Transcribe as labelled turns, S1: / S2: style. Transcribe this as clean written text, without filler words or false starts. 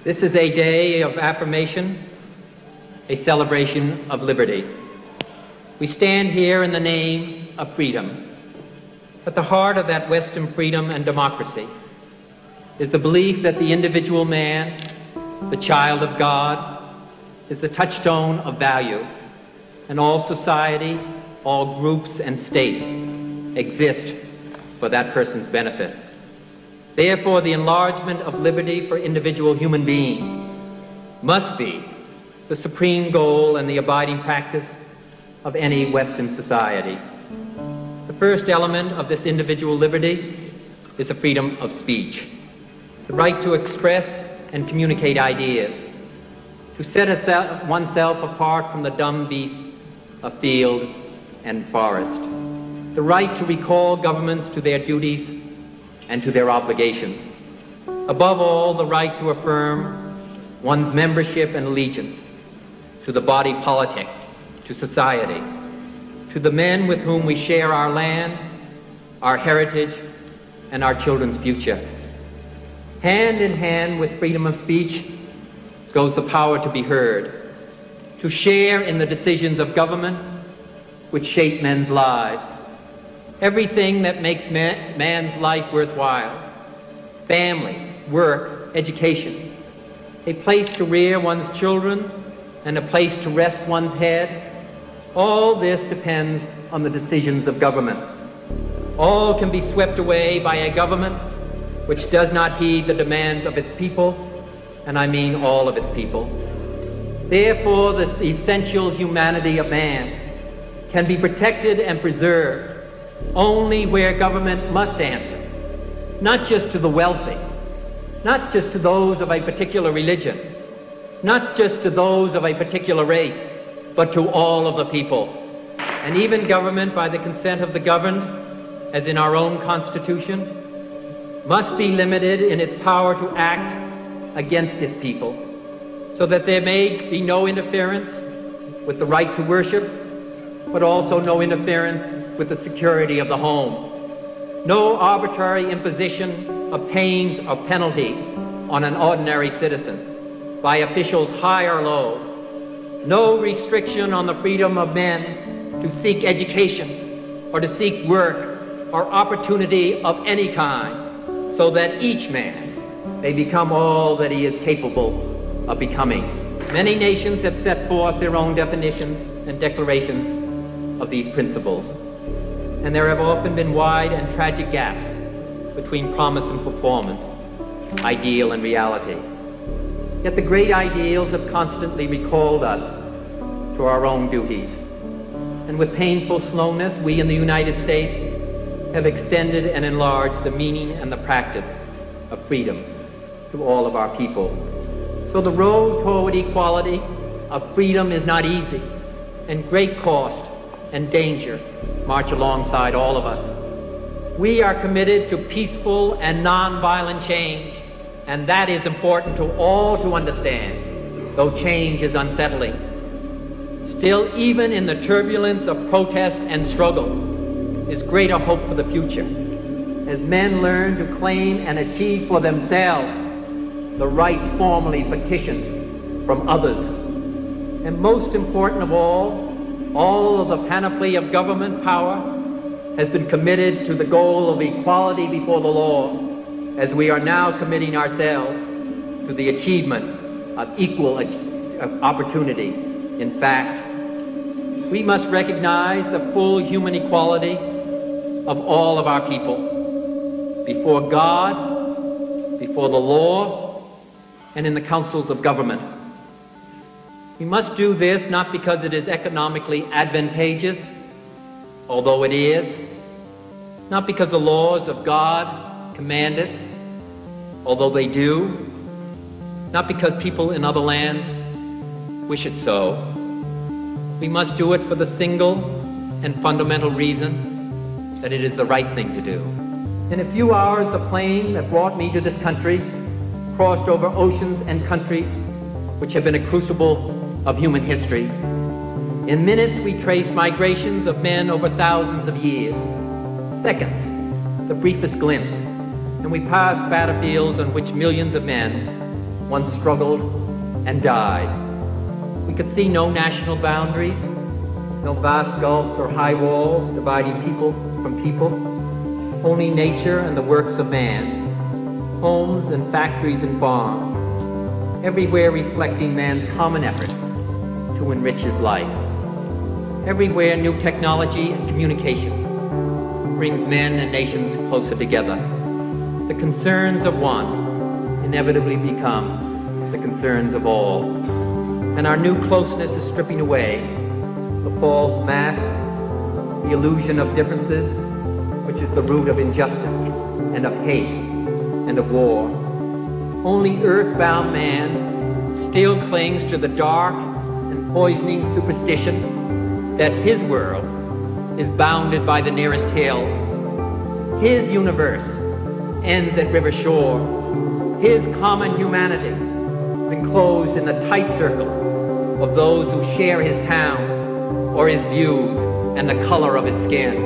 S1: This is a day of affirmation, a celebration of liberty. We stand here in the name of freedom. At the heart of that Western freedom and democracy is the belief that the individual man, the child of God, is the touchstone of value, and all society, all groups and states exist for that person's benefit. Therefore, the enlargement of liberty for individual human beings must be the supreme goal and the abiding practice of any Western society. The first element of this individual liberty is the freedom of speech, the right to express and communicate ideas, to set oneself apart from the dumb beasts of field and forest, the right to recall governments to their duties and to their obligations. Above all, the right to affirm one's membership and allegiance to the body politic, to society, to the men with whom we share our land, our heritage, and our children's future. Hand in hand with freedom of speech goes the power to be heard, to share in the decisions of government which shape men's lives. Everything that makes man's life worthwhile: family, work, education, a place to rear one's children, and a place to rest one's head. All this depends on the decisions of government. All can be swept away by a government which does not heed the demands of its people, and I mean all of its people. Therefore, this essential humanity of man can be protected and preserved only where government must answer, not just to the wealthy, not just to those of a particular religion, not just to those of a particular race, but to all of the people. And even government, by the consent of the governed, as in our own Constitution, must be limited in its power to act against its people, so that there may be no interference with the right to worship, but also no interference with the security of the home. No arbitrary imposition of pains or penalties on an ordinary citizen by officials high or low. No restriction on the freedom of men to seek education or to seek work or opportunity of any kind, so that each man may become all that he is capable of becoming. Many nations have set forth their own definitions and declarations of these principles, and there have often been wide and tragic gaps between promise and performance, ideal and reality. Yet the great ideals have constantly recalled us to our own duties. And with painful slowness, we in the United States have extended and enlarged the meaning and the practice of freedom to all of our people. So the road toward equality of freedom is not easy, and great cost and danger march alongside all of us. We are committed to peaceful and non-violent change, and that is important to all to understand, though change is unsettling. Still, even in the turbulence of protest and struggle, is greater hope for the future, as men learn to claim and achieve for themselves the rights formerly petitioned from others. And most important of all of the panoply of government power has been committed to the goal of equality before the law, as we are now committing ourselves to the achievement of equal opportunity. In fact, we must recognize the full human equality of all of our people before God, before the law, and in the councils of government. We must do this not because it is economically advantageous, although it is, not because the laws of God command it, although they do, not because people in other lands wish it so. We must do it for the single and fundamental reason that it is the right thing to do. In a few hours, the plane that brought me to this country crossed over oceans and countries which have been a crucible of human history. In minutes, we trace migrations of men over thousands of years. Seconds, the briefest glimpse, and we pass battlefields on which millions of men once struggled and died. We could see no national boundaries, no vast gulfs or high walls dividing people from people, only nature and the works of man, homes and factories and farms, everywhere reflecting man's common effort to enrich his life. Everywhere new technology and communications brings men and nations closer together. The concerns of one inevitably become the concerns of all. And our new closeness is stripping away the false masks, the illusion of differences, which is the root of injustice and of hate and of war. Only earthbound man still clings to the dark and poisoning superstition that his world is bounded by the nearest hill. His universe ends at river shore. His common humanity is enclosed in the tight circle of those who share his town or his views and the color of his skin.